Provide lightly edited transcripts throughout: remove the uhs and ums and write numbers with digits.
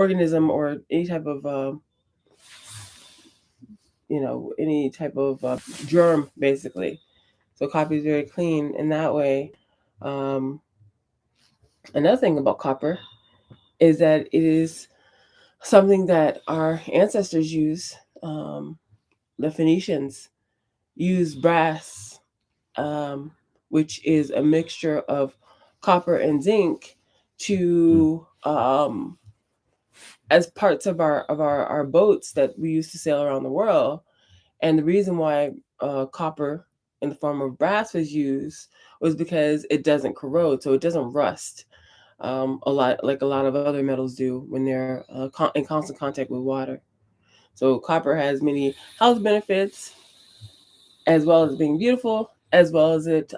organism or any type of any type of germ, basically. So copper is very clean in that way. Um, Another thing about copper is that it is something that our ancestors use. The Phoenicians used brass, um, which is a mixture of copper and zinc, to as parts of our boats that we used to sail around the world. And the reason why copper in the form of brass was used was because it doesn't corrode, so it doesn't rust. A lot like a lot of other metals do when they're in constant contact with water. So copper has many health benefits, as well as being beautiful, as well as it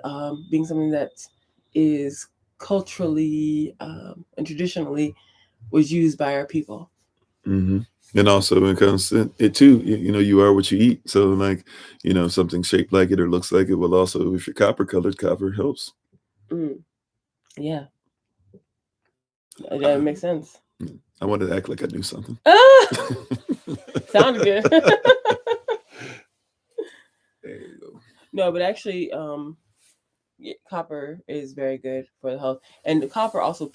being something that is culturally and traditionally was used by our people. Mm-hmm. And also when it comes to it too, you are what you eat. So like, something shaped like it or looks like it will also, if you're copper colored, copper helps. Mm, yeah, that Um, makes sense. I wanted to act like I knew something. Ah, sounded good. There you go. No, but actually, copper is very good for the health, and the copper also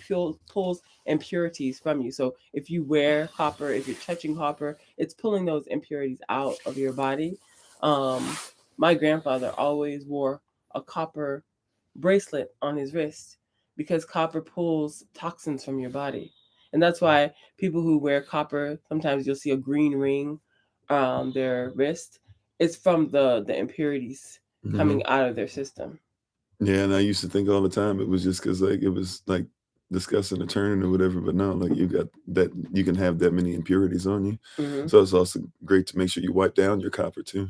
pulls impurities from you. So if you wear copper, if you're touching copper, it's pulling those impurities out of your body. Um, my grandfather always wore a copper bracelet on his wrist because copper pulls toxins from your body, and that's why people who wear copper, sometimes you'll see a green ring on their wrist. It's from the impurities Mm-hmm. coming out of their system. Yeah, and I used to think all the time it was just because like it was like discussing a turn or whatever, but no, like you got that you can have that many impurities on you. Hmm. So it's also great to make sure you wipe down your copper too,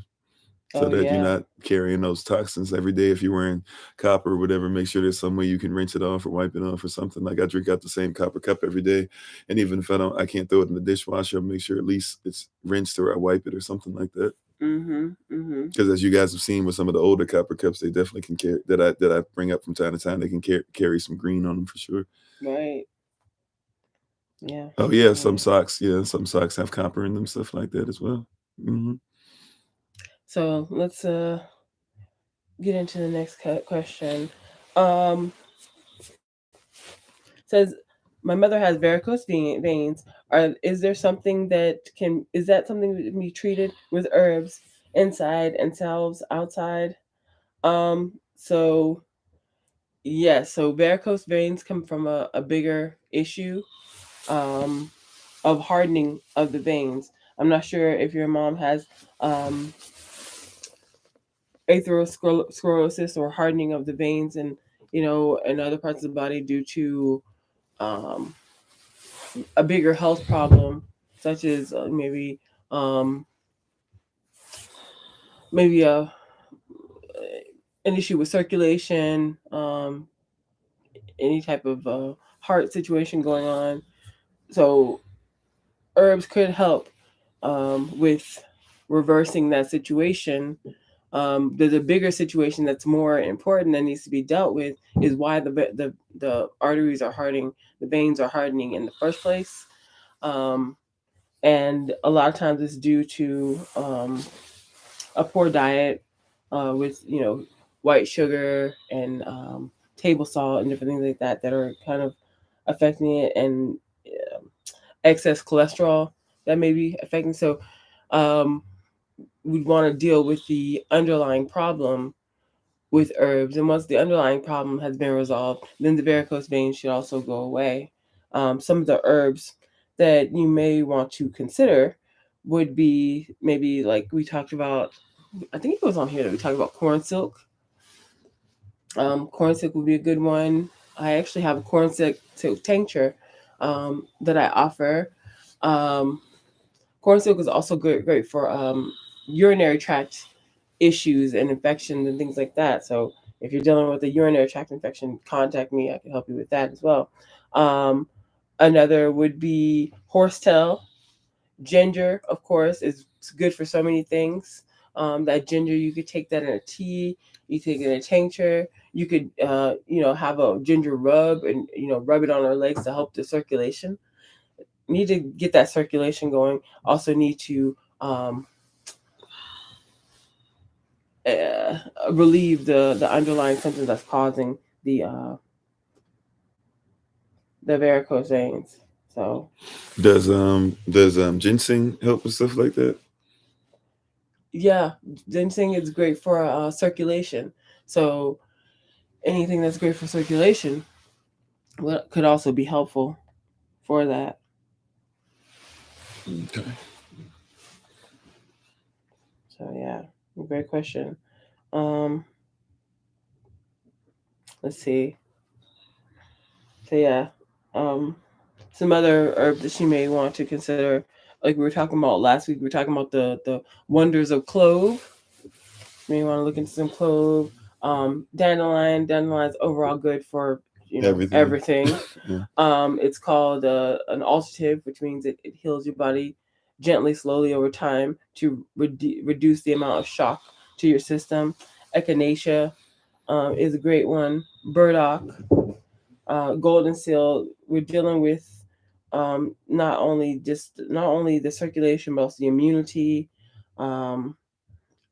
so Oh that you're yeah. not carrying those toxins every day. If you're wearing copper or whatever, make sure there's some way you can rinse it off or wipe it off or something. Like I drink out the same copper cup every day, and even if I can't throw it in the dishwasher, I'll make sure at least it's rinsed or I wipe it or something like that. Mhm. Mhm. Because as you guys have seen with some of the older copper cups, they definitely can carry that I bring up from time to time. They can carry some green on them for sure. Right. Yeah. Oh yeah, some Right. socks. Yeah, some socks have copper in them, stuff like that as well. Hmm. So let's get into the next question. Um, says my mother has varicose veins. Is there something that can is that something that can be treated with herbs inside and salves outside? So yes. So varicose veins come from a bigger issue. Um, of hardening of the veins. I'm not sure if your mom has um, atherosclerosis or hardening of the veins and in other parts of the body due to um, a bigger health problem, such as um, maybe an issue with circulation, any type of heart situation going on. So herbs could help with reversing that situation. There's a bigger situation that's more important that needs to be dealt with is why the arteries are hardening, the veins are hardening in the first place, um, and a lot of times it's due to a poor diet with white sugar and table salt and different things like that are kind of affecting it, and excess cholesterol that may be affecting. So um, we want to deal with the underlying problem with herbs. And once the underlying problem has been resolved, then the varicose veins should also go away. Some of the herbs that you may want to consider would be maybe like we talked about. I think it was on here that we talked about corn silk. Corn silk would be a good one. I actually have a silk tincture that I offer. Um, Corn silk is also great for urinary tract issues and infections and things like that. So if you're dealing with a urinary tract infection, contact me. I can help you with that as well. Um, Another would be horsetail. Ginger, of course, is good for so many things. That ginger, you could take that in a tea. You take it in a tincture. You could, have a ginger rub and rub it on our legs to help the circulation. need to get that circulation going. Also need to relieve the underlying symptoms that's causing the varicose veins. So does ginseng help with stuff like that? yeah, ginseng is great for circulation. So anything that's great for circulation could also be helpful for that. Okay. So yeah, great question. Um, let's see. So yeah, um, some other herbs that she may want to consider, like we were talking about last week. We were talking about the wonders of clove. You may want to look into some clove. Dandelion's overall good for Everything. everything. Yeah. It's called an alternative, which means it heals your body gently, slowly over time to reduce the amount of shock to your system. Echinacea is a great one. Burdock, golden seal. We're dealing with not only the circulation, but also the immunity, um,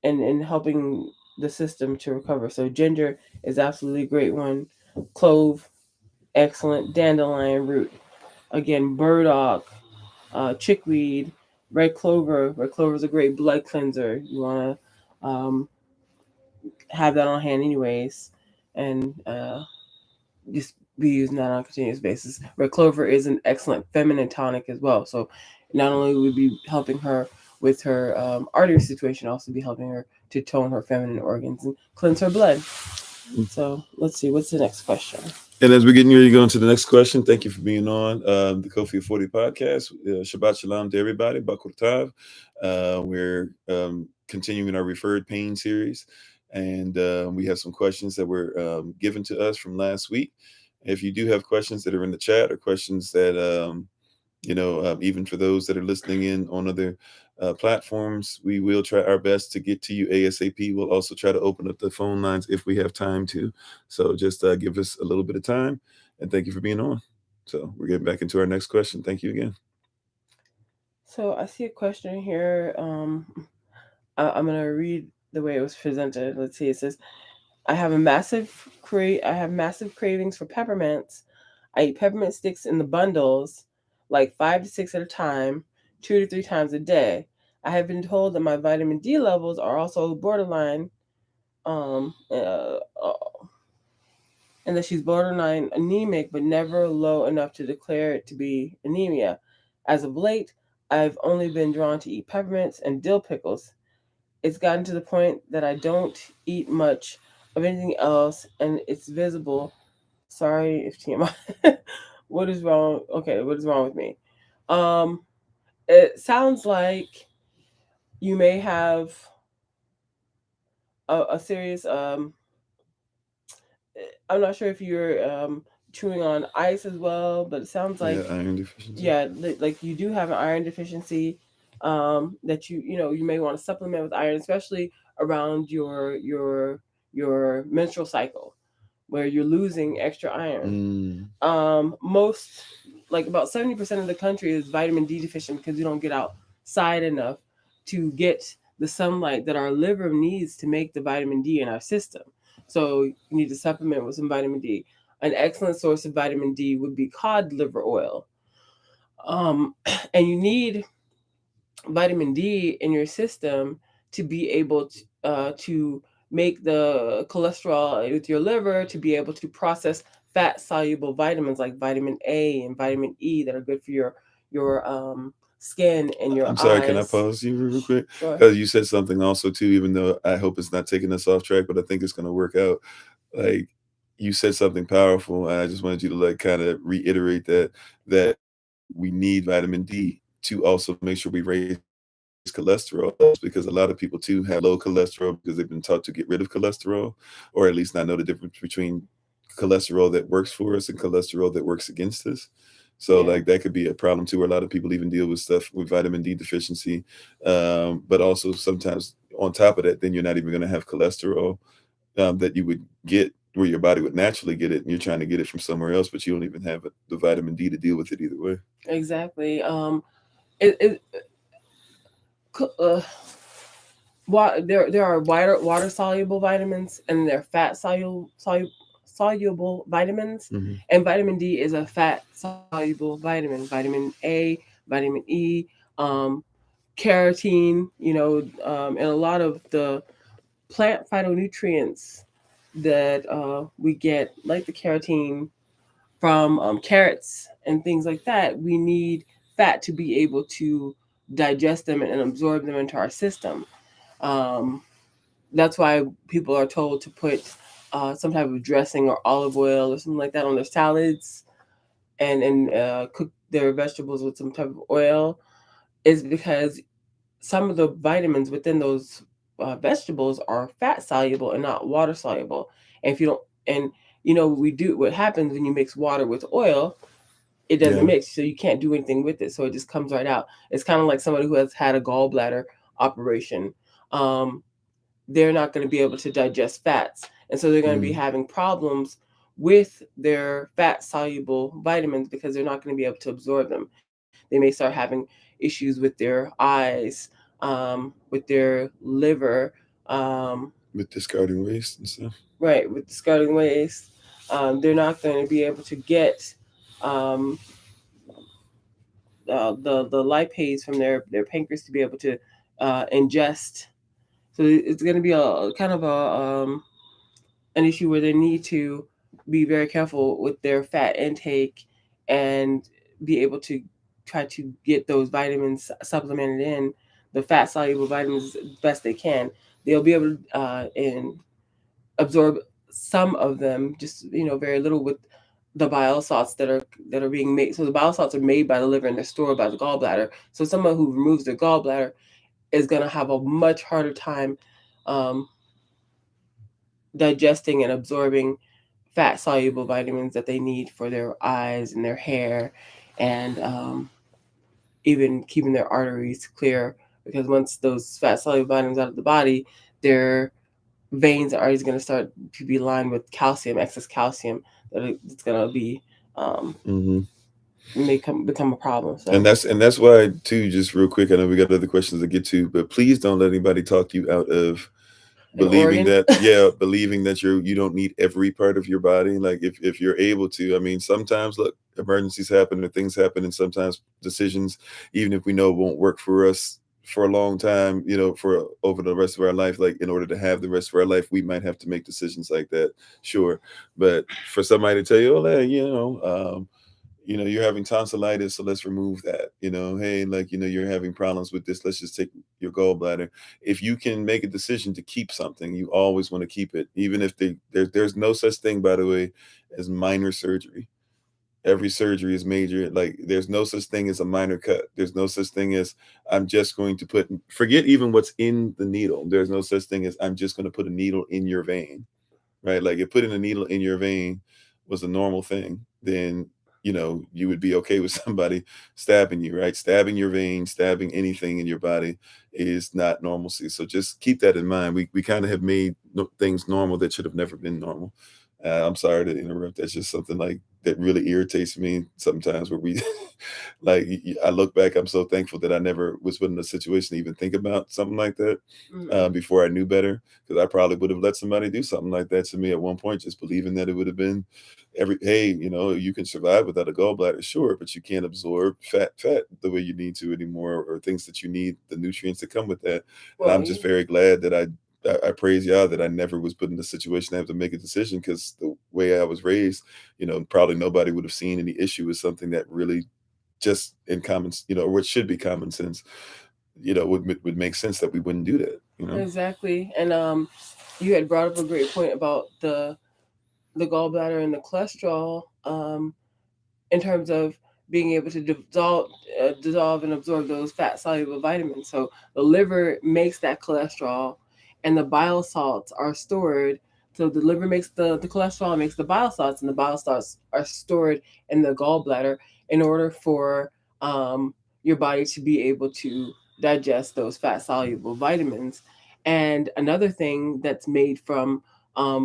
and helping the system to recover. So ginger is absolutely a great one. Clove, excellent. Dandelion root, again. Burdock, chickweed, red clover. Red clover is a great blood cleanser. You want to have that on hand, anyways, and just be using that on a continuous basis. Red clover is an excellent feminine tonic as well. So not only would be helping her with her artery situation, also be helping her to tone her feminine organs and cleanse her blood. So let's see, what's the next question? And as we're getting ready to go into the next question, thank you for being on the Kofi Ofori podcast. Shabbat Shalom to everybody. Bakur Tav. We're continuing our referred pain series, and we have some questions that were given to us from last week. If you do have questions that are in the chat or questions that even for those that are listening in on other platforms, we will try our best to get to you ASAP. We'll also try to open up the phone lines if we have time to. So just give us a little bit of time, and thank you for being on. So we're getting back into our next question. Thank you again. So I see a question here. I'm gonna read the way it was presented. Let's see. It says, I have massive cravings for peppermints. I eat peppermint sticks in the bundles, like 5 to 6 at a time, 2 to 3 times a day. I have been told that my vitamin D levels are also borderline, um, uh, and that she's borderline anemic, but never low enough to declare it to be anemia. As of late, I've only been drawn to eat peppermints and dill pickles. It's gotten to the point that I don't eat much of anything else, and it's visible. Sorry if TMI. What is wrong? Okay, what is wrong with me? Um, it sounds like you may have a serious. I'm not sure if you're chewing on ice as well, but it sounds like Iron deficiency. yeah, like you do have an iron deficiency. That you may want to supplement with iron, especially around your menstrual cycle, where you're losing extra iron. Most, like about 70% of the country is vitamin D deficient because we don't get outside enough to get the sunlight that our liver needs to make the vitamin D in our system. So you need to supplement with some vitamin D. An excellent source of vitamin D would be cod liver oil. And you need vitamin D in your system to be able to make the cholesterol with your liver, to be able to process fat soluble vitamins like vitamin A and vitamin E that are good for your skin and your I'm sorry, eyes. can I pause you real quick? Sure. Because you said something also too, even though I hope it's not taking us off track, but I think it's going to work out. Like, you said something powerful, and I just wanted you to like kind of reiterate that we need vitamin D to also make sure we raise cholesterol, because a lot of people too have low cholesterol because they've been taught to get rid of cholesterol, or at least not know the difference between cholesterol that works for us and cholesterol that works against us. So Yeah. like that could be a problem too, where a lot of people even deal with stuff with vitamin D deficiency. But also sometimes on top of that, then you're not even going to have cholesterol that you would get where your body would naturally get it, and you're trying to get it from somewhere else, but you don't even have the vitamin D to deal with it either way. Exactly. It there are water soluble vitamins, and there are fat soluble vitamins, Mm-hmm. and vitamin D is a fat soluble vitamin. Vitamin A, vitamin E, um, keratin, and a lot of the plant phytonutrients that we get, like the keratin from carrots and things like that. We need fat to be able to digest them and absorb them into our system. Um, that's why people are told to put some type of dressing or olive oil or something like that on their salads, and cook their vegetables with some type of oil, is because some of the vitamins within those vegetables are fat soluble and not water soluble. And if you don't, and we do, what happens when you mix water with oil, it doesn't Yeah. mix, so you can't do anything with it. So it just comes right out. It's kind of like somebody who has had a gallbladder operation. Um, they're not going to be able to digest fats. And so they're going to be Mm-hmm. having problems with their fat soluble vitamins because they're not going to be able to absorb them. They may start having issues with their eyes, with their liver, um, With discarding waste and stuff. right, with discarding waste. They're not going to be able to get um, the lipase from their pancreas to be able to ingest. So it's going to be a kind of an issue where they need to be very careful with their fat intake and be able to try to get those vitamins supplemented in, the fat soluble vitamins, as best they can. They'll be able to and absorb some of them, just very little, with the bile salts that are being made. So the bile salts are made by the liver and they're stored by the gallbladder. So someone who removes their gallbladder is going to have a much harder time um, digesting and absorbing fat soluble vitamins that they need for their eyes and their hair, and even keeping their arteries clear. Because once those fat soluble vitamins out of the body, their veins are always going to start to be lined with calcium, excess calcium, it's going to be um, Mm-hmm. may become a problem. And So that's why too. Just real quick, I know we got other questions to get to, but please don't let anybody talk you out of an organ, believing that you don't need every part of your body. Like if you're able to, I mean, sometimes look, emergencies happen or things happen, and sometimes decisions, even if we know it won't work for us for a long time, for over the rest of our life, like in order to have the rest of our life, we might have to make decisions like that, sure. But for somebody to tell you, oh, hey, you're having tonsillitis, so let's remove that. Hey, like, you're having problems with this, let's just take your gallbladder. If you can make a decision to keep something, you always want to keep it, even if there's no such thing, by the way, as minor surgery. Every surgery is major. Like, there's no such thing as a minor cut. There's no such thing as I'm just going to forget even what's in the needle. There's no such thing as I'm just going to put a needle in your vein, right? Like if putting a needle in your vein was a normal thing, then you would be okay with somebody stabbing you, right? Stabbing your vein, stabbing anything in your body is not normalcy. So just keep that in mind. We kind of have made things normal that should have never been normal. I'm sorry to interrupt. That's just something like that really irritates me sometimes, where we like I look back, I'm so thankful that I never was put in a situation to even think about something like that before I knew better, because I probably would have let somebody do something like that to me at one point, just believing that it would have been hey, you can survive without a gallbladder, sure, but you can't absorb fat the way you need to anymore, or things that you need, the nutrients that come with that. And well, I'm just very glad that I praise y'all that I never was put in a situation to have to make a decision, because the way I was raised, probably nobody would have seen any issue with something that really just in common, what should be common sense, would make sense that we wouldn't do that. exactly. And you had brought up a great point about the gallbladder and the cholesterol, in terms of being able to dissolve and absorb those fat soluble vitamins. So the liver makes that cholesterol, and the bile salts are stored. So the liver makes the cholesterol, makes the bile salts, and the bile salts are stored in the gallbladder in order for your body to be able to digest those fat soluble vitamins. And another thing that's made from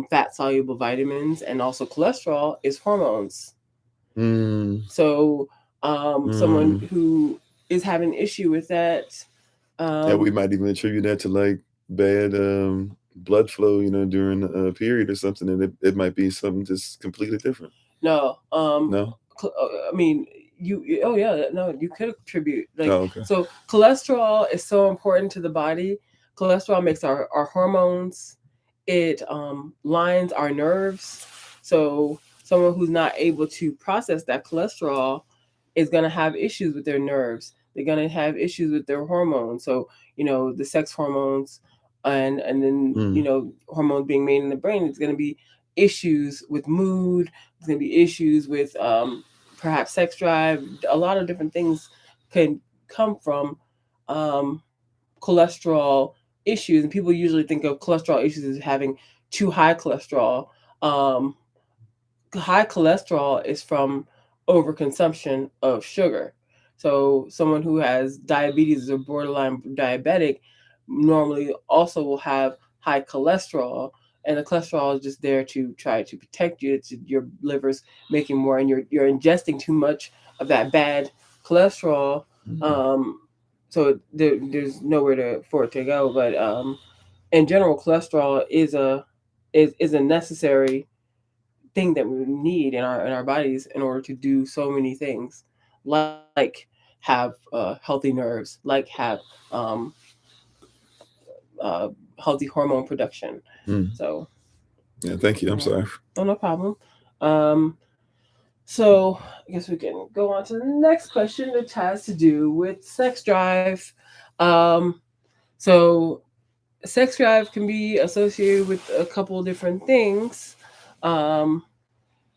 fat soluble vitamins, and also cholesterol is hormones. Mm. So someone Mm. who is having an issue with that, Yeah, we might even attribute that to like bad blood flow, during a period or something, and it might be something just completely different. no, No? I mean, oh yeah, no, you could attribute like, Oh, okay. so cholesterol is so important to the body. Cholesterol makes our hormones. It lines our nerves. So someone who's not able to process that cholesterol is going to have issues with their nerves. They're going to have issues with their hormones. So the sex hormones, and then Mm. hormones being made in the brain. It's going to be issues with mood. It's going to be issues with perhaps sex drive. A lot of different things can come from um, cholesterol issues, and people usually think of cholesterol issues as having too high cholesterol. Um, High cholesterol is from overconsumption of sugar. So someone who has diabetes or borderline diabetic normally also will have high cholesterol, and the cholesterol is just there to try to protect you. It's your liver's making more, and you're ingesting too much of that bad cholesterol. Mm. Um, so there's nowhere for it to go. But in general, cholesterol is a necessary thing that we need in our bodies in order to do so many things, like have healthy nerves, like have um, uh, healthy hormone production. Mm. So Yeah, thank you. I'm yeah, sorry. oh, no problem. Um, so I guess we can go on to the next question, which has to do with sex drive. Um, so sex drive can be associated with a couple different things. Um,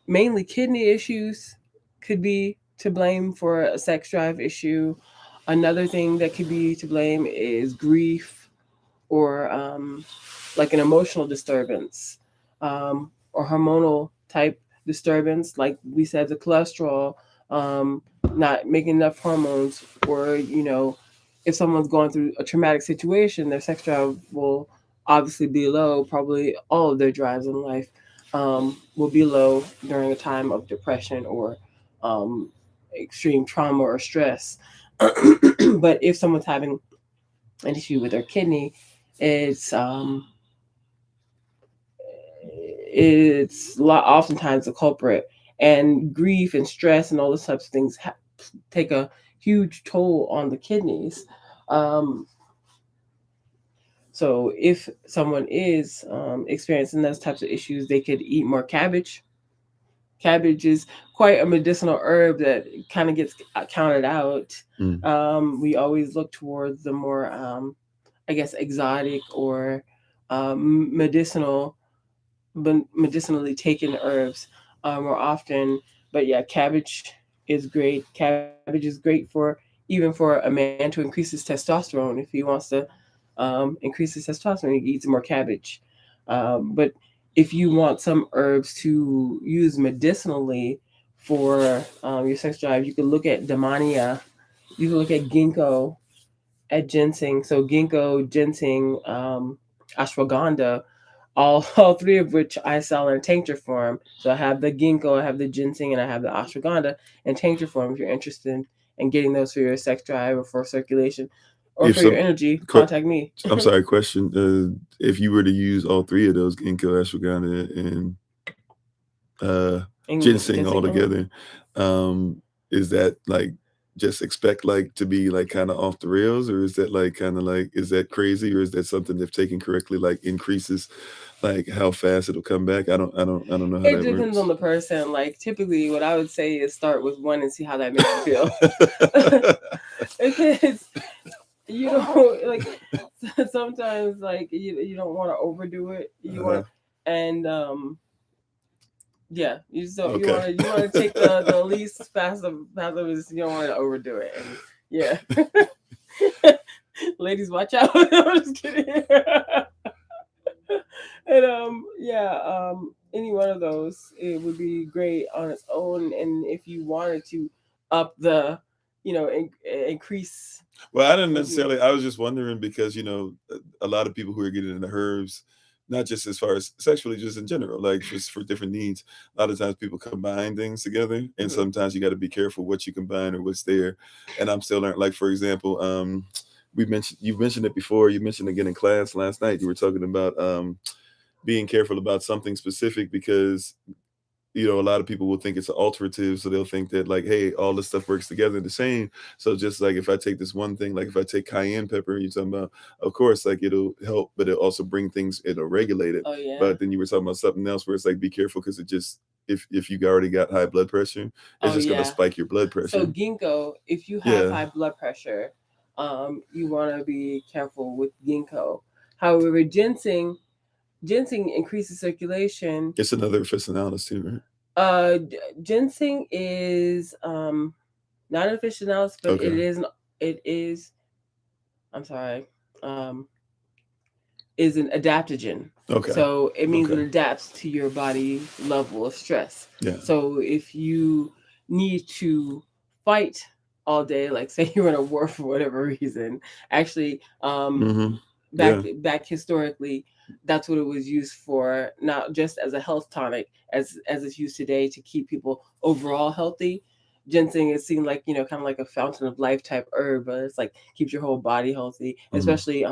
Mainly kidney issues could be to blame for a sex drive issue. Another thing that could be to blame is grief, or like an emotional disturbance, or hormonal type disturbance, like we said, the cholesterol, um, not making enough hormones, or if someone's going through a traumatic situation, their sex drive will obviously be low. Probably all of their drives in life will be low during a time of depression or um, extreme trauma or stress. But if someone's having an issue with their kidney, it's oftentimes a culprit, and grief and stress and all those types of things take a huge toll on the kidneys. Um, so if someone is experiencing those types of issues, they could eat more cabbage. Cabbage is quite a medicinal herb that kind of gets counted out. Mm. We always look towards the more, I guess, exotic or medicinal, medicinally taken herbs more often. But yeah, cabbage is great. Cabbage is great for, even for a man, to increase his testosterone. If he wants to increase his testosterone, he eats more cabbage. But if you want some herbs to use medicinally for your sex drive, you could look at Damania. You can look at ginkgo, at ginseng. So ginkgo, ginseng, ashwagandha, all three of which I sell in tincture form. So I have the ginkgo, I have the ginseng, and I have the ashwagandha in tincture form. If you're interested in getting those for your sex drive or for circulation or If for your some, energy, que- contact me. I'm sorry, question. If you were to use all three of those, ginkgo, ashwagandha, and uh, And ginseng ginseng. all together, is that like just expect like to be like kind of off the rails, or is that like kind of like, is that crazy, or is that something if taken correctly like increases like how fast it'll come back? I don't know how It that depends works. on the person. Like typically, what I would say is start with one and see how that makes you feel. Because you know, like sometimes like you don't want to overdo it. You want, Uh-huh. and yeah, you Okay. want to take the least passive. You don't want to overdo it, and yeah. Ladies, watch out. I'm just kidding. And yeah, any one of those, it would be great on its own. And if you wanted to up the, increase Well, I didn't would be. necessarily. I was just wondering because a lot of people who are getting into herbs, not just as far as sexually, just in general, like just for different needs. A lot of times people combine things together, and sometimes you got to be careful what you combine or what's there. And I'm still learning. Like for example, you mentioned it before. You mentioned again in class last night. You were talking about being careful about something specific because a lot of people will think it's an alterative, so they'll think that like, hey, all this stuff works together the same. So just like if I take this one thing, like if I take cayenne pepper, you're talking about, of course, like it'll help, but it'll also bring things, it'll regulate it. Oh, yeah. But then you were talking about something else where it's like, be careful because it just, if you already got high blood pressure, it's just gonna spike your blood pressure. So ginkgo, if you have high blood pressure, you want to be careful with ginkgo. However, ginseng increases circulation. It's another officinalis too, right? Ginseng is not an officinalis, but it is. I'm sorry. Is an adaptogen. Okay. So it means it adapts to your body level of stress. Yeah. So if you need to fight all day, like say you're in a war for whatever reason, actually, back historically, that's what it was used for, not just as a health tonic, as it's used today to keep people overall healthy. Ginseng is seen like, kind of like a fountain of life type herb, but it's like keeps your whole body healthy, especially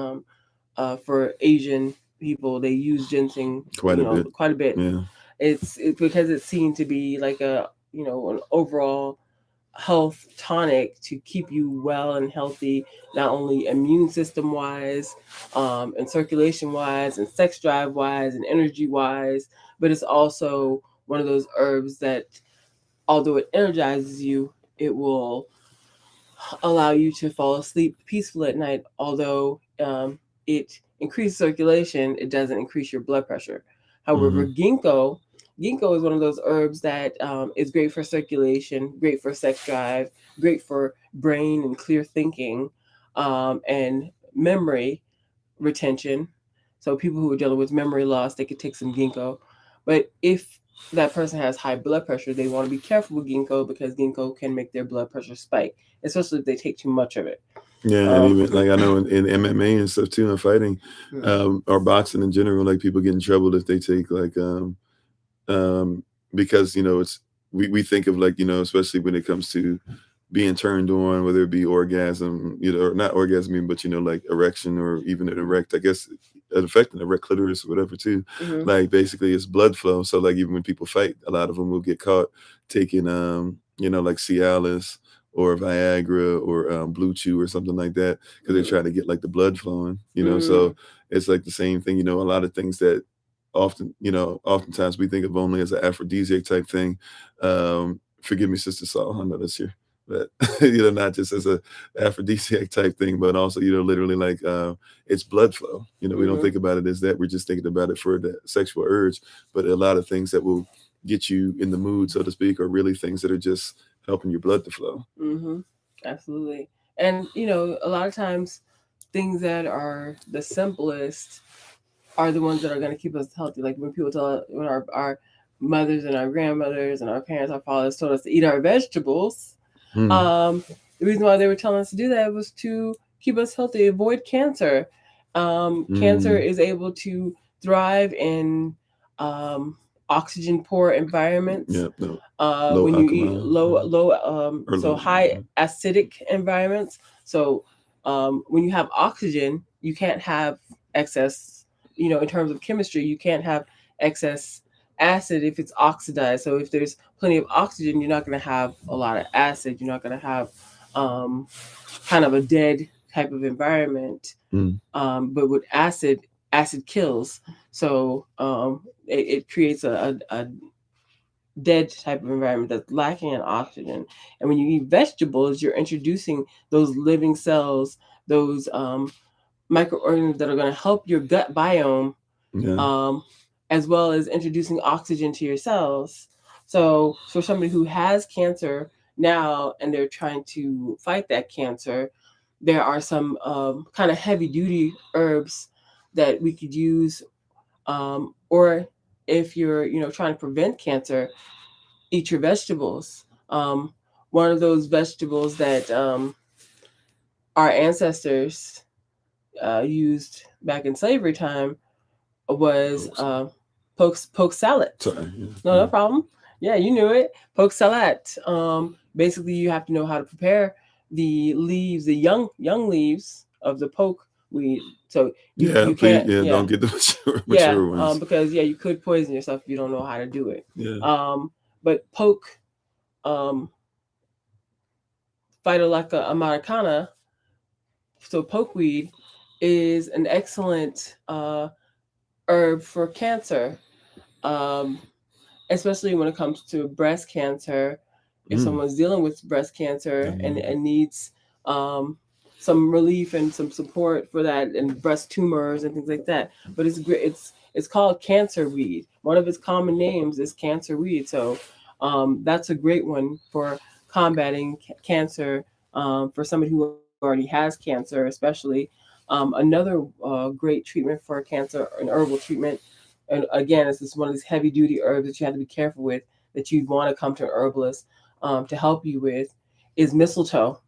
for Asian people. They use ginseng quite a bit. Yeah. It's because it's seen to be like an overall health tonic to keep you well and healthy, not only immune system wise, and circulation wise, and sex drive wise, and energy wise, but it's also one of those herbs that, although it energizes you, it will allow you to fall asleep peacefully at night. Although it increases circulation, it doesn't increase your blood pressure. However, ginkgo is one of those herbs that is great for circulation, great for sex drive, great for brain and clear thinking, and memory retention. So people who are dealing with memory loss, they could take some ginkgo. But if that person has high blood pressure, they want to be careful with ginkgo because ginkgo can make their blood pressure spike, especially if they take too much of it. Yeah, and even like I know in MMA and stuff too, in fighting, or boxing in general, like people get in trouble if they take like because it's we think of like especially when it comes to being turned on, whether it be orgasm, or not orgasming, but like erection or even an erect, I guess it affecting the erect clitoris or whatever too. Like basically it's blood flow. So like even when people fight, a lot of them will get caught taking like Cialis or Viagra or Blue Chew or something like that because they're trying to get like the blood flowing. So it's like the same thing. A lot of things that oftentimes we think of only as an aphrodisiac type thing. Forgive me, Sister Saul, I know that's here. But not just as a aphrodisiac type thing, but also literally like it's blood flow. We don't think about it as that. We're just thinking about it for the sexual urge. But a lot of things that will get you in the mood, so to speak, are really things that are just helping your blood to flow. Absolutely. And a lot of times things that are the simplest are the ones that are going to keep us healthy. Like when our mothers and our grandmothers and our parents, our fathers told us to eat our vegetables. The reason why they were telling us to do that was to keep us healthy, avoid cancer. Cancer is able to thrive in oxygen poor environments. When you eat low high acidic environments. So when you have oxygen, you can't have excess. In terms of chemistry, you can't have excess acid if it's oxidized. So if there's plenty of oxygen, you're not going to have a lot of acid. You're not going to have kind of a dead type of environment. But with acid kills. So it creates a dead type of environment that's lacking in oxygen. And when you eat vegetables, you're introducing those living cells, those microorganisms that are going to help your gut biome, as well as introducing oxygen to your cells. So for somebody who has cancer now and they're trying to fight that cancer, there are some kind of heavy duty herbs that we could use, or if you're trying to prevent cancer, eat your vegetables. One of those vegetables that our ancestors used back in slavery time was poke salad. Sorry. No problem. Yeah, you knew it. Poke salad. Basically, you have to know how to prepare the leaves, the young leaves of the poke weed. So you please, can't. don't get the mature ones. Because you could poison yourself if you don't know how to do it. Yeah. But poke, Phytolacca americana, so pokeweed, is an excellent herb for cancer, especially when it comes to breast cancer. If someone's dealing with breast cancer and needs some relief and some support for that, and breast tumors and things like that. But it's great. It's called cancer weed. One of its common names is cancer weed. So that's a great one for combating cancer, for somebody who already has cancer, especially. Another great treatment for cancer, an herbal treatment, and again, it's just one of these heavy duty herbs that you have to be careful with, that you'd want to come to an herbalist to help you with, is mistletoe.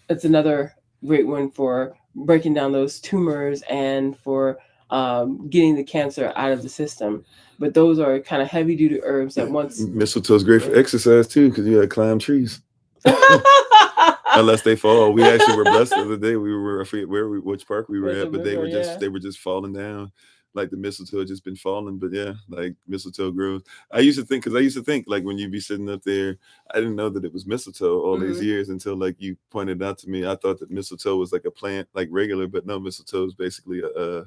It's another great one for breaking down those tumors and for getting the cancer out of the system. But those are kind of heavy duty herbs that once. Mistletoe is great for exercise too, because you got to climb trees. Unless they fall. We actually were blessed the other day. We were, I forget which park we were at, but they were just falling down. Like the mistletoe had just been falling, but yeah, like mistletoe grows. I used to think like when you'd be sitting up there, I didn't know that it was mistletoe all these years until like you pointed out to me. I thought that mistletoe was like a plant, like regular, but no, mistletoe is basically a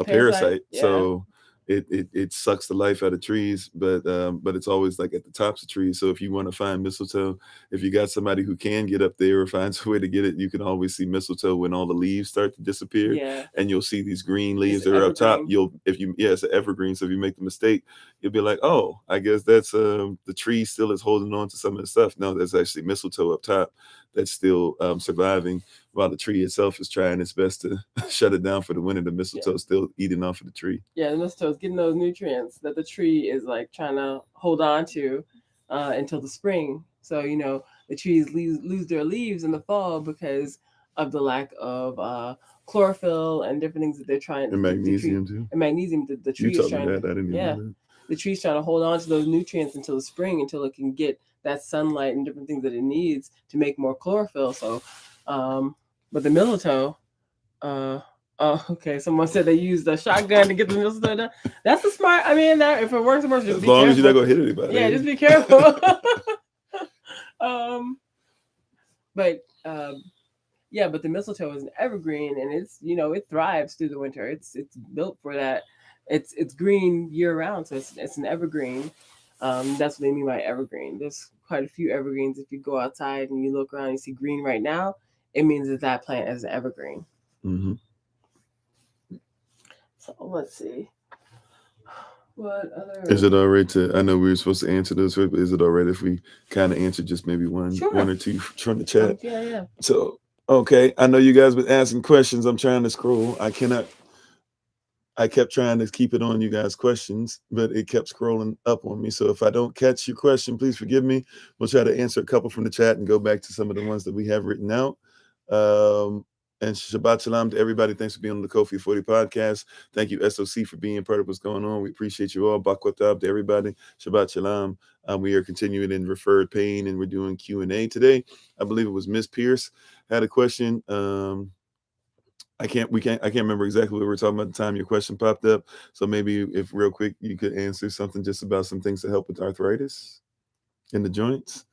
parasite. Yeah. So it sucks the life out of trees, but it's always like at the tops of trees. So if you want to find mistletoe, if you got somebody who can get up there or finds a way to get it, you can always see mistletoe when all the leaves start to disappear. Yeah. And you'll see these green leaves that are up top. It's an evergreen. So if you make the mistake, you'll be like, oh, I guess that's the tree still is holding on to some of the stuff. No, that's actually mistletoe up top that's still surviving, while the tree itself is trying its best to shut it down for the winter. The mistletoe is still eating off of the tree. Yeah, the mistletoe is getting those nutrients that the tree is like trying to hold on to until the spring. So the trees lose their leaves in the fall because of the lack of chlorophyll and different things that they're trying. And magnesium too. And magnesium, the tree is trying. I didn't know that. The tree's trying to hold on to those nutrients until the spring, until it can get that sunlight and different things that it needs to make more chlorophyll. So, but the mistletoe, okay. Someone said they used a shotgun to get the mistletoe done. That's a smart. I mean, that if it works, it works. Just as long as you're not gonna hit anybody. Yeah, just be careful. But the mistletoe is an evergreen, and it's it thrives through the winter. It's built for that. It's green year round, so it's an evergreen. That's what they mean by evergreen. There's quite a few evergreens. If you go outside and you look around and you see green right now, it means that plant is an evergreen. So let's see. What other? Is it all right to? I know we were supposed to answer those, but is it all right if we kind of answer just maybe one or two from the chat? Yeah. So okay, I know you guys been asking questions. I'm trying to scroll. I kept trying to keep it on you guys' questions, but it kept scrolling up on me. So if I don't catch your question, please forgive me. We'll try to answer a couple from the chat and go back to some of the ones that we have written out. And Shabbat Shalom to everybody. Thanks for being on the Kofi Ofori podcast. Thank you, SOC, for being part of what's going on. We appreciate you all. Bakwatab to everybody. Shabbat Shalom. We are continuing in referred pain, and we're doing Q&A today. I believe it was Miss Pierce had a question. I can't remember exactly what we were talking about at the time your question popped up. So maybe if real quick you could answer something just about some things that help with arthritis in the joints.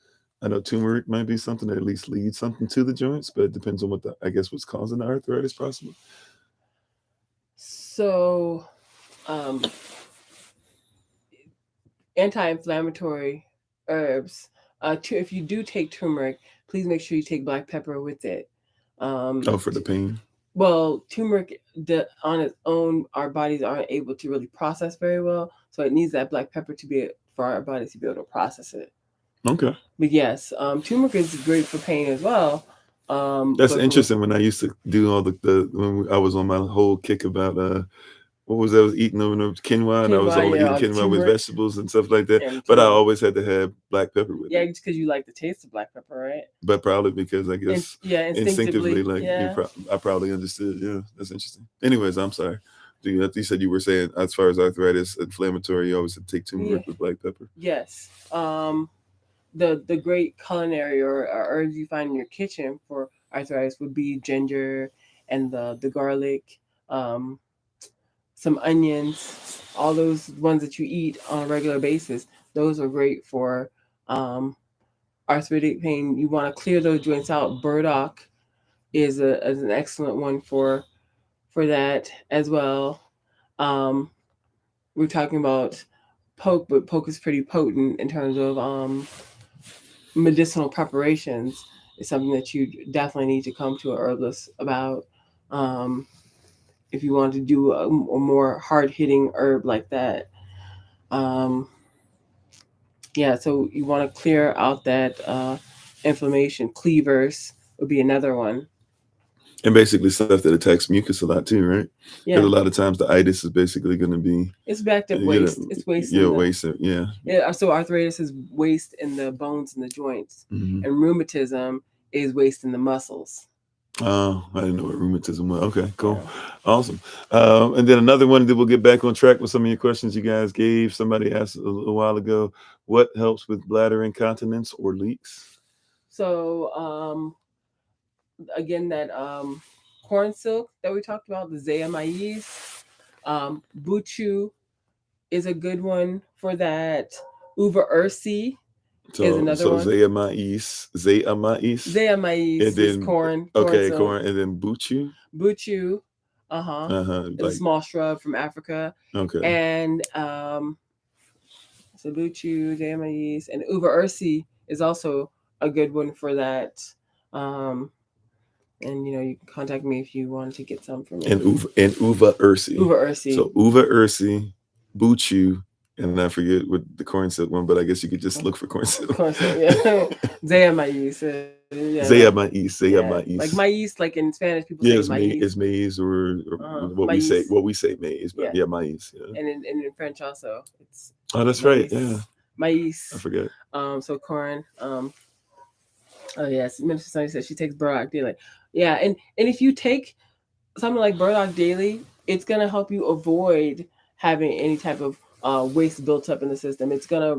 I know turmeric might be something that at least leads something to the joints, but it depends on what's causing the arthritis possibly. So anti-inflammatory herbs. If you do take turmeric, please make sure you take black pepper with it. For the pain. Well, turmeric on its own, our bodies aren't able to really process very well, so it needs that black pepper for our bodies to be able to process it. Okay. But yes, turmeric is great for pain as well. That's interesting. When I used to do all when I was on my whole kick about what was I was eating over the quinoa, and I was Quinoa, only yeah, eating all the quinoa with turmeric vegetables and stuff like that. and But I turmeric. always had to have black pepper with Yeah, it. just because you like the taste of black pepper, right? But probably because I guess Yeah, instinctively, instinctively. like Yeah. I probably understood. Yeah, that's interesting. Anyways, I'm sorry. You said you were saying as far as arthritis, inflammatory, you always have to take Yeah. turmeric with black pepper. Yes. The great culinary or herbs you find in your kitchen for arthritis would be ginger and the garlic, um, some onions, all those ones that you eat on a regular basis. Those are great for um, arthritic pain. You want to clear those joints out. Burdock is an excellent one for that as well. Um, we're talking about poke, but poke is pretty potent in terms of medicinal preparations. Is something that you definitely need to come to a herbalist about. Um, if you want to do a more hard hitting herb like that. Um, yeah, so you want to clear out that inflammation. Cleavers would be another one. And basically stuff that attacks mucus a lot too, right? Because Yeah, a lot of times the itis is basically going to be, it's backed up you know, waste. It's waste yeah, in the waste. Yeah. yeah. So arthritis is waste in the bones and the joints, Mm-hmm. and rheumatism is waste in the muscles. Oh, I didn't know what rheumatism was. Okay, cool. Yeah. Awesome. And then another one that we'll get back on track with some of your questions you guys gave. Somebody asked a while ago, what helps with bladder incontinence or leaks? So again, that corn silk that we talked about, the zeamais, buchu is a good one for that. Uva ursi is another So one. zeamais, Zeamais and is then corn okay, silk. corn, and then buchu. Buchu, is a Like small shrub from Africa, okay, and so buchu, zeamais, and uva ursi is also a good one for that. Um, and you can contact me if you wanted to get some from me. and uva ursi. Uva ursi. So uva ursi, buchu, and I forget what the corn silk one, but I guess you could just look for corn silk. Corn silk, yeah. Zeamais, yeah, Zeamais. like maíz, like in Spanish people say Yeah, maíz. it's maize or Maíz. what we say maize, but Yeah. yeah, maize. Yeah. And in French also, it's Oh, that's right. maíz. Yeah, Maíz. I forget. So corn. Oh yes, Minister Sunny says she takes burdock daily. Yeah, and if you take something like burdock daily, it's gonna help you avoid having any type of waste built up in the system. It's gonna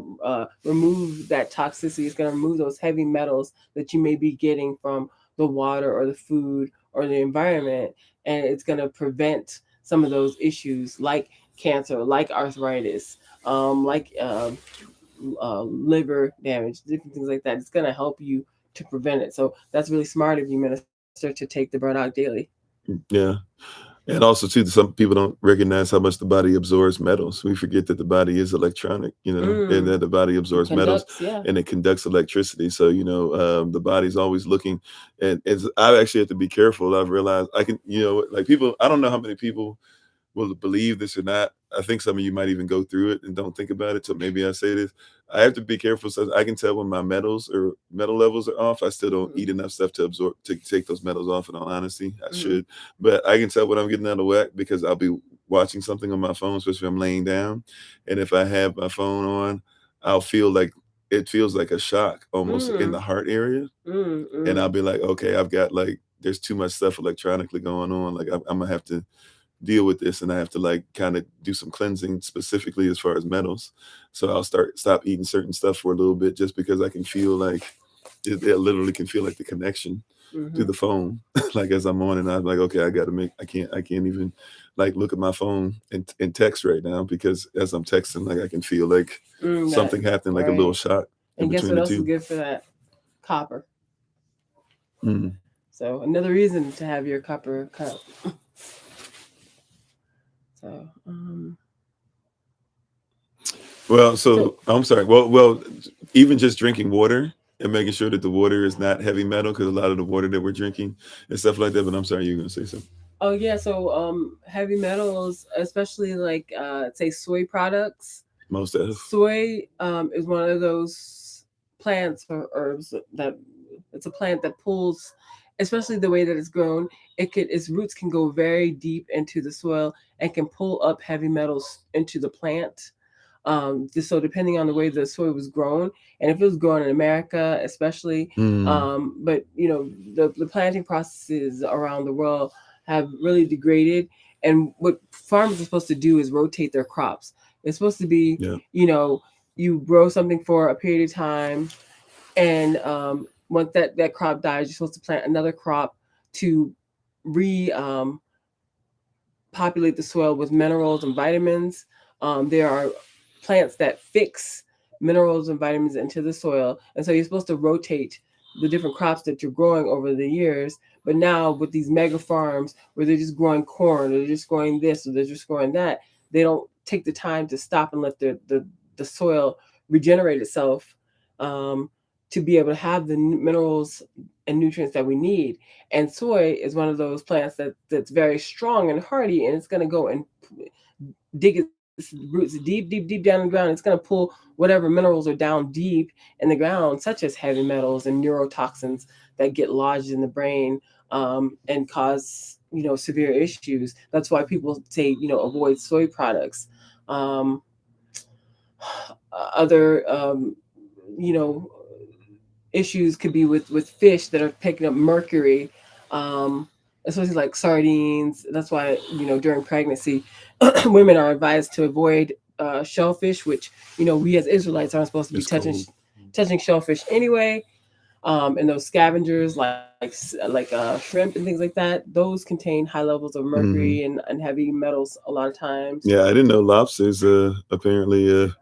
remove that toxicity. It's gonna remove those heavy metals that you may be getting from the water or the food or the environment, and it's gonna prevent some of those issues like cancer, like arthritis, liver damage, different things like that. It's gonna help you to prevent it. So that's really smart of you, minister, to take the burdock daily. Yeah. And also, too, some people don't recognize how much the body absorbs metals. We forget that the body is electronic, and that the body absorbs metals Yeah. and it conducts electricity. So, the body's always looking. And I actually have to be careful. I've realized I can, like people, I don't know how many people will believe this or not. I think some of you might even go through it and don't think about it. So maybe I say this. I have to be careful. So I can tell when my metal levels are off. I still don't eat enough stuff to take those metals off. In all honesty, I should, but I can tell when I'm getting out of whack because I'll be watching something on my phone, especially if I'm laying down. And if I have my phone on, I'll feel like it feels like a shock almost in the heart area. And I'll be like, okay, I've got there's too much stuff electronically going on. Like I'm gonna have to deal with this, and I have to kind of do some cleansing specifically as far as metals. So I'll stop eating certain stuff for a little bit just because I can feel like it literally can feel like the connection to the phone like as I'm on, and I'm like, okay, I can't even look at my phone and text right now because as I'm texting, I can feel something happening, like a little shock and guess between what the else two. is good for that? Copper. So another reason to have your copper cup. So, I'm sorry. Well, even just drinking water and making sure that the water is not heavy metal, because a lot of the water that we're drinking and stuff like that. But I'm sorry, you're gonna say something. Oh yeah, so heavy metals, especially say soy products. Most of soy is one of those plants or herbs that it's a plant that pulls especially the way that it's grown, its roots can go very deep into the soil and can pull up heavy metals into the plant. Just so depending on the way the soil was grown, and if it was grown in America, especially, but the planting processes around the world have really degraded. And what farmers are supposed to do is rotate their crops. It's supposed to be, Yeah. you grow something for a period of time, and once that crop dies, you're supposed to plant another crop to re populate the soil with minerals and vitamins. There are plants that fix minerals and vitamins into the soil, and so you're supposed to rotate the different crops that you're growing over the years. But now with these mega farms where they're just growing corn, or they're just growing this, or they're just growing that, they don't take the time to stop and let the soil regenerate itself, um, to be able to have the minerals and nutrients that we need. And soy is one of those plants that's very strong and hardy, and it's going to go and dig its roots deep, deep, deep down in the ground. It's going to pull whatever minerals are down deep in the ground, such as heavy metals and neurotoxins that get lodged in the brain, and cause severe issues. That's why people say avoid soy products. Um, Other you know issues could be with fish that are picking up mercury, um, especially like sardines. That's why during pregnancy, women are advised to avoid shellfish, which we as Israelites aren't supposed to be It's cold. touching shellfish anyway. And those scavengers like shrimp and things like that, those contain high levels of mercury and heavy metals a lot of times. Yeah, I didn't know lobsters apparently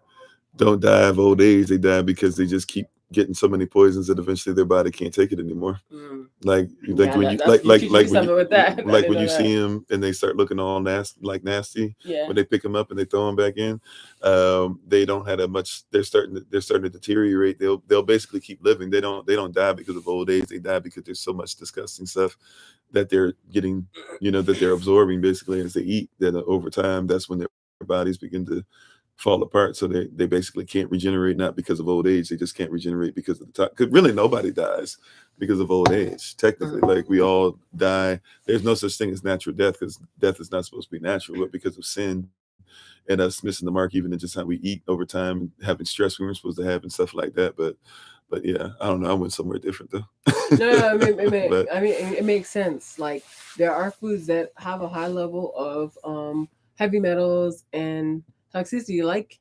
don't die of old age. They die because they just keep getting so many poisons that eventually their body can't take it anymore. Mm. Like Yeah, when you you teaching me something with that. I like didn't when know you that. see them and they start looking all nasty Yeah. when they pick them up and they throw them back in. They don't have that much. They're starting to deteriorate. They'll basically keep living. They don't die because of old age. They die because there's so much disgusting stuff that they're getting, that they're absorbing basically as they eat. That over time, that's when their bodies begin to fall apart. So they basically can't regenerate, not because of old age. They just can't regenerate because of the time. Because really nobody dies because of old age. Technically, like we all die. There's no such thing as natural death because death is not supposed to be natural, but because of sin and us missing the mark, even in just how we eat over time and having stress we weren't supposed to have and stuff like that. But yeah, I don't know. I went somewhere different though. No, But it makes sense. Like there are foods that have a high level of heavy metals and toxicity, like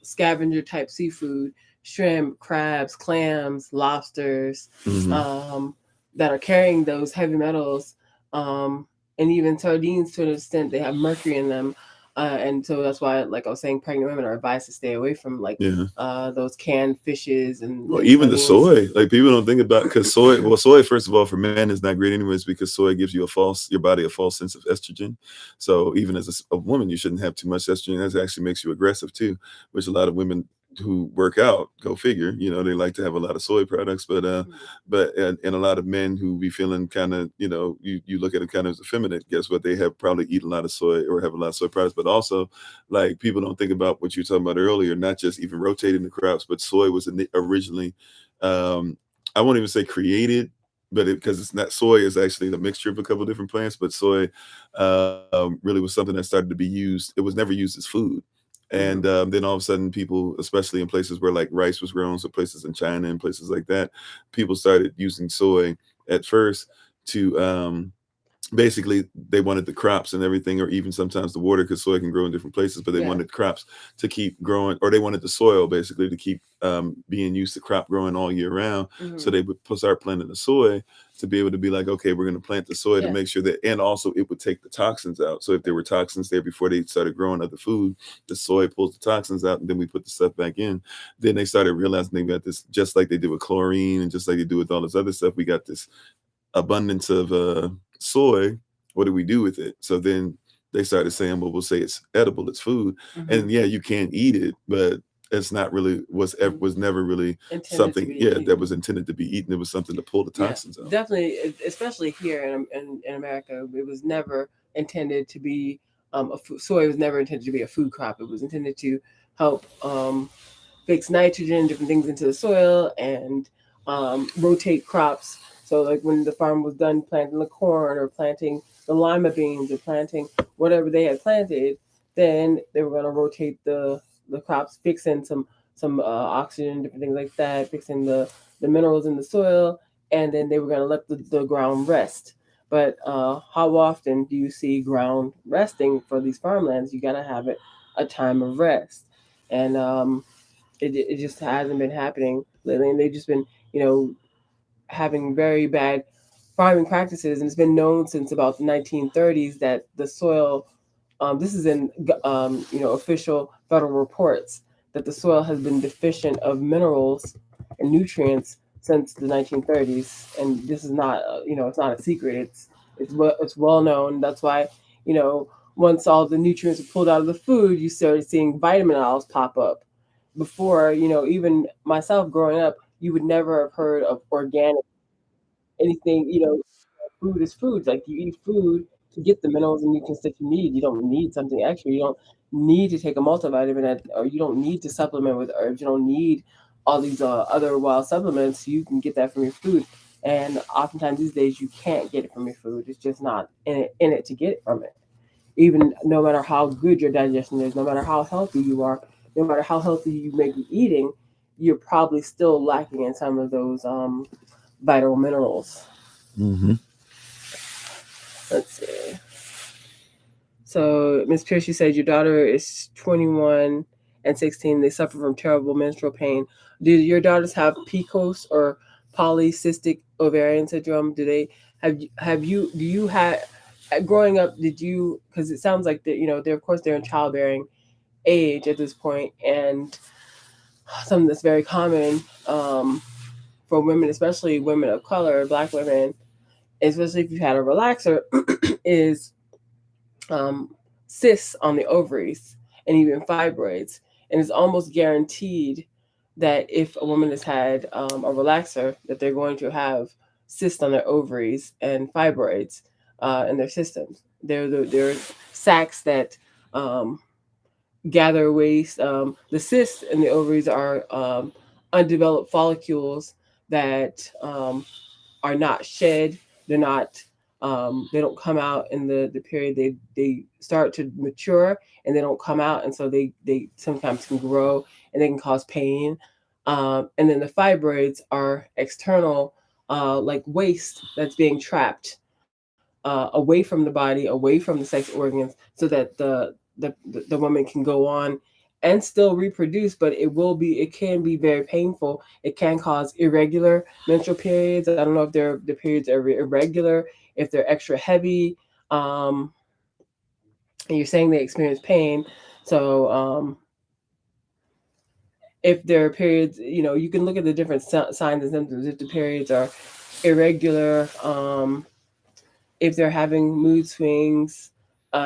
scavenger type seafood, shrimp, crabs, clams, lobsters, um, that are carrying those heavy metals, and even sardines to an extent. They have mercury in them. And so that's why, like I was saying, pregnant women are advised to stay away from yeah. those canned fishes Well, and even the sardines. soy, like people don't think about because soy. Well, soy first of all for men is not great anyways because soy gives you your body a false sense of estrogen. So even as a woman, you shouldn't have too much estrogen. That actually makes you aggressive too, which a lot of women who work out, go figure, they like to have a lot of soy products. But a lot of men who be feeling kind of, you look at them kind of as effeminate. Guess what? They have probably eaten a lot of soy or have a lot of soy products. But also, like people don't think about what you were talking about earlier. Not just even rotating the crops, but soy was originally, I won't even say created, but because it's not, soy is actually the mixture of a couple of different plants. But soy really was something that started to be used. It was never used as food. And then all of a sudden, people, especially in places where like rice was grown, so places in China and places like that, people started using soy at first to basically they wanted the crops and everything, or even sometimes the water, because soy can grow in different places, but they wanted crops to keep growing, or they wanted the soil basically to keep being used to crop growing all year round. So they would start planting the soy to be able to be like, okay, we're going to plant the soy to make sure that, and also it would take the toxins out. So if there were toxins there before they started growing other food, the soy pulls the toxins out, and then we put the stuff back in. Then they started realizing they got this, just like they did with chlorine and just like they do with all this other stuff, we got this abundance of soy. What do we do with it? So then they started saying, well, we'll say it's edible, it's food. And yeah, you can't eat it, but it's not really was never really intended something that was intended to be eaten. It was something to pull the toxins out. Definitely, especially here in America, it was never intended to be soy was never intended to be a food crop. It was intended to help fix nitrogen, different things into the soil, and rotate crops So like when the farm was done planting the corn or planting the lima beans or planting whatever they had planted, then they were going to rotate the crops, fixing some oxygen, different things like that, fixing the minerals in the soil, and then they were going to let the ground rest. But how often do you see ground resting for these farmlands? You got to have it a time of rest, and it just hasn't been happening lately, and they've just been you know having very bad farming practices, and it's been known since about the 1930s that the soil, this is in official federal reports, that the soil has been deficient of minerals and nutrients since the 1930s, and this is not it's not a secret. It's well known. That's why once all the nutrients are pulled out of the food, you started seeing vitamin aisles pop up. Before, even myself growing up, you would never have heard of organic anything. Food is food. Like you eat food to get the minerals and nutrients that you need. You don't need something extra. You don't need to take a multivitamin, or you don't need to supplement with herbs. You don't need all these other wild supplements. You can get that from your food. And oftentimes these days you can't get it from your food. It's just not in it to get it from it. Even no matter how good your digestion is, no matter how healthy you are, no matter how healthy you may be eating, you're probably still lacking in some of those vital minerals. Mm-hmm. Let's see. So Miss Pierce, you said your daughter is 21 and 16. They suffer from terrible menstrual pain. Do your daughters have PCOS or polycystic ovarian syndrome? Do they have you do you have growing up? Did you, because it sounds like that they're, of course, they're in childbearing age at this point, and something that's very common for women, especially women of color, Black women, especially if you've had a relaxer, is um, cysts on the ovaries and even fibroids. And it's almost guaranteed that if a woman has had a relaxer, that they're going to have cysts on their ovaries and fibroids in their systems. They're sacs that gather waste. The cysts in the ovaries are undeveloped follicles that are not shed. They're not. They don't come out in the period they start to mature, and they don't come out, and so they sometimes can grow and they can cause pain. And then the fibroids are external, like waste that's being trapped away from the body, away from the sex organs, so that the woman can go on and still reproduce, but it can be very painful. It can cause irregular menstrual periods. I don't know if the periods are irregular, if they're extra heavy. Um, and you're saying they experience pain, so if there are periods, you can look at the different signs and symptoms. If the periods are irregular, if they're having mood swings,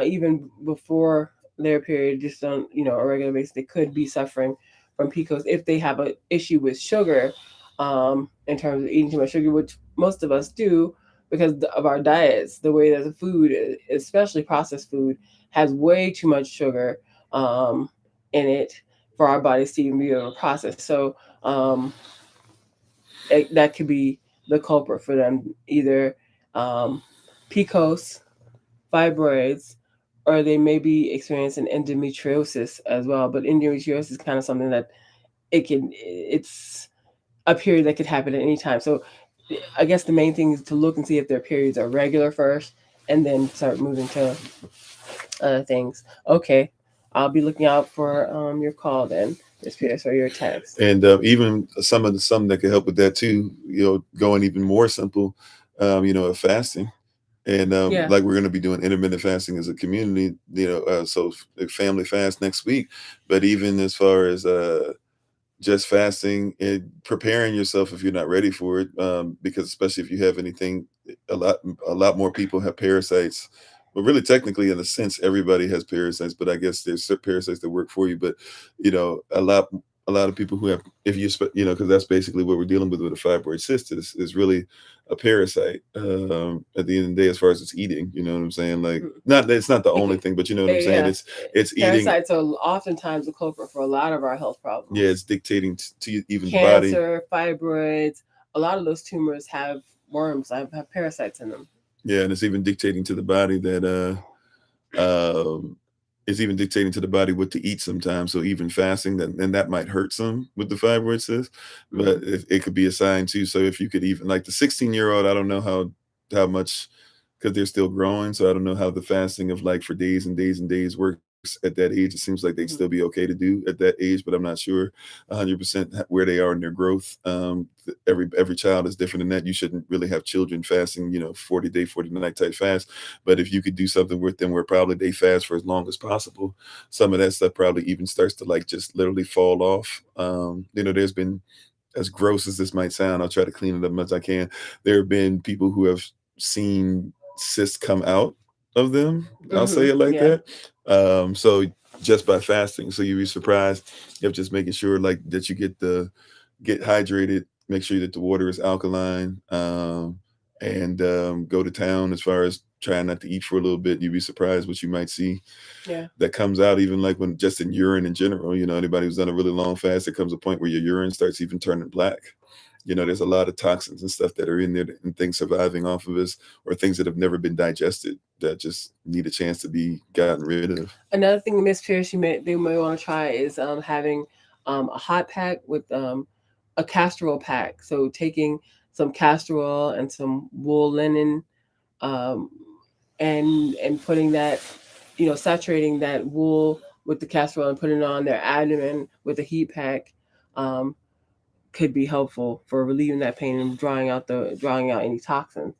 even before their period, just on a regular basis, they could be suffering from PCOS. If they have an issue with sugar, in terms of eating too much sugar, which most of us do because of our diets, the way that the food, especially processed food, has way too much sugar um, in it for our bodies to even be able to process. So that could be the culprit for them, either um, PCOS, fibroids, or they may be experiencing endometriosis as well. But endometriosis is kind of something that it's a period that could happen at any time. So I guess the main thing is to look and see if their periods are regular first, and then start moving to other things. Okay, I'll be looking out for your call then, Ms. Pierce, or your text. And even some that could help with that too. Going even more simple. Of fasting. And Yeah. like we're going to be doing intermittent fasting as a community. So family fast next week. But even as far as just fasting and preparing yourself if you're not ready for it, because especially if you have anything, a lot more people have parasites. But really, technically, in a sense, everybody has parasites. But I guess there's certain parasites that work for you. But a lot of people who have, if you because that's basically what we're dealing with a fibroid cyst is really a parasite. At the end of the day, as far as it's eating, you know what I'm saying? Like, not it's not the only thing, but you know what I'm saying. It's eating. Parasites are oftentimes the culprit for a lot of our health problems. Yeah, it's dictating to even cancer, the body. Fibroids. A lot of those tumors have worms have parasites in them. Yeah, and it's even dictating to the body that it's even dictating to the body what to eat sometimes. So even fasting, that might hurt some with the fibroid cyst, but it could be a sign too. So if you could even like the 16-year-old, I don't know how much, because they're still growing. So I don't know how the fasting of like for days and days and days works at that age. It seems like they'd still be okay to do at that age, but I'm not sure 100% where they are in their growth. Every child is different in that. You shouldn't really have children fasting, 40-day, 40-night type fast. But if you could do something with them where probably they fast for as long as possible, some of that stuff probably even starts to like just literally fall off. There's been, as gross as this might sound, I'll try to clean it up as much as I can. There have been people who have seen cysts come out of them. I'll say it like that. So just by fasting, so you'd be surprised if just making sure like that you get hydrated, make sure that the water is alkaline, and go to town as far as trying not to eat for a little bit. You'd be surprised what you might see that comes out, even like when just in urine in general. Anybody who's done a really long fast, there comes a point where your urine starts even turning black. There's a lot of toxins and stuff that are in there and things surviving off of us, or things that have never been digested that just need a chance to be gotten rid of. Another thing, Miss Pierce, they may want to try is having a hot pack with a castor oil pack. So taking some castor oil and some wool linen, and putting that, saturating that wool with the castor oil and putting it on their abdomen with a heat pack. Could be helpful for relieving that pain and drawing out any toxins.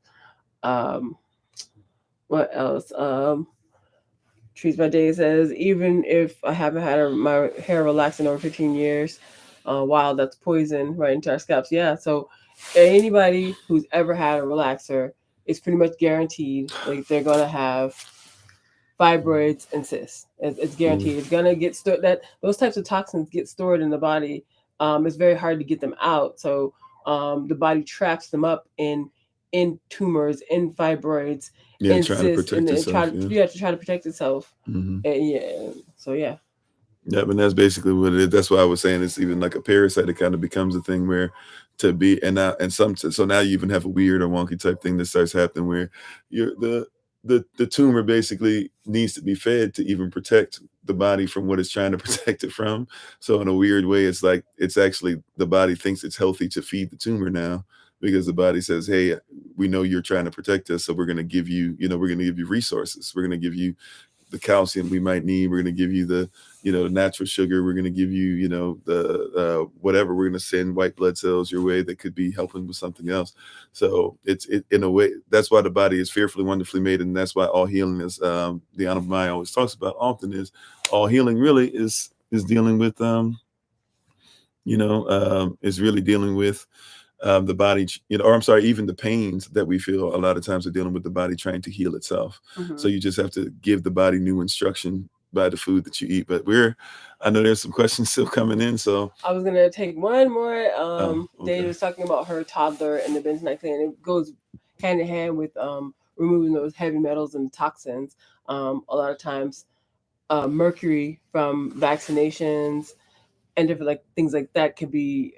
What else? Trees by Day says, even if I haven't had my hair relaxed in over 15 years, wow, that's poison right into our scalps. Yeah, so anybody who's ever had a relaxer, it's pretty much guaranteed like they're gonna have fibroids and cysts. It's guaranteed. It's gonna get stored. That those types of toxins get stored in the body. It's very hard to get them out. So the body traps them up in tumors, in fibroids, in cysts, and try to protect itself. So yeah. Yeah, but that's basically what it is. That's why I was saying it's even like a parasite. It kind of becomes a thing where to be, so now you even have a weird or wonky type thing that starts happening where the tumor basically needs to be fed to even protect the body from what it's trying to protect it from. So in a weird way, it's like it's actually the body thinks it's healthy to feed the tumor now, because the body says, hey, we know you're trying to protect us, so we're going to give you, we're going to give you resources. We're going to give you the calcium we might need. We're going to give you the natural sugar. We're going to give you, the whatever. We're going to send white blood cells your way that could be helping with something else. So it's in a way, that's why the body is fearfully, wonderfully made. And that's why all healing is, the Honorable Maya always talks about often, is all healing really is dealing with, is really dealing with the body, or I'm sorry, even the pains that we feel a lot of times are dealing with the body trying to heal itself. So you just have to give the body new instruction by the food that you eat. But I know there's some questions still coming in. So I was gonna take one more. Dave was talking about her toddler and the bentonite clay, and it goes hand in hand with removing those heavy metals and toxins. A lot of times, mercury from vaccinations and different like things like that could be.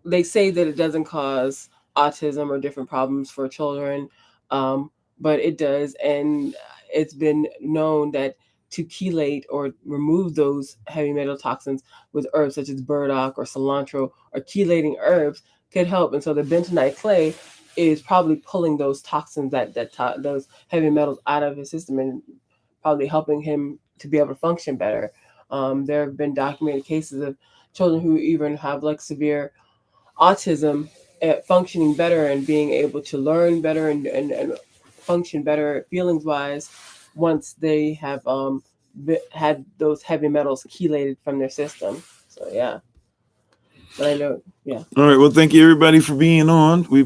They say that it doesn't cause autism or different problems for children, but it does, and it's been known that to chelate or remove those heavy metal toxins with herbs such as burdock or cilantro or chelating herbs could help. And so the bentonite clay is probably pulling those toxins, those heavy metals out of his system, and probably helping him to be able to function better. There have been documented cases of children who even have like severe autism at functioning better and being able to learn better and function better feelings wise once they have had those heavy metals chelated from their system. So yeah. But I know, yeah. All right. Well, thank you everybody for being on. We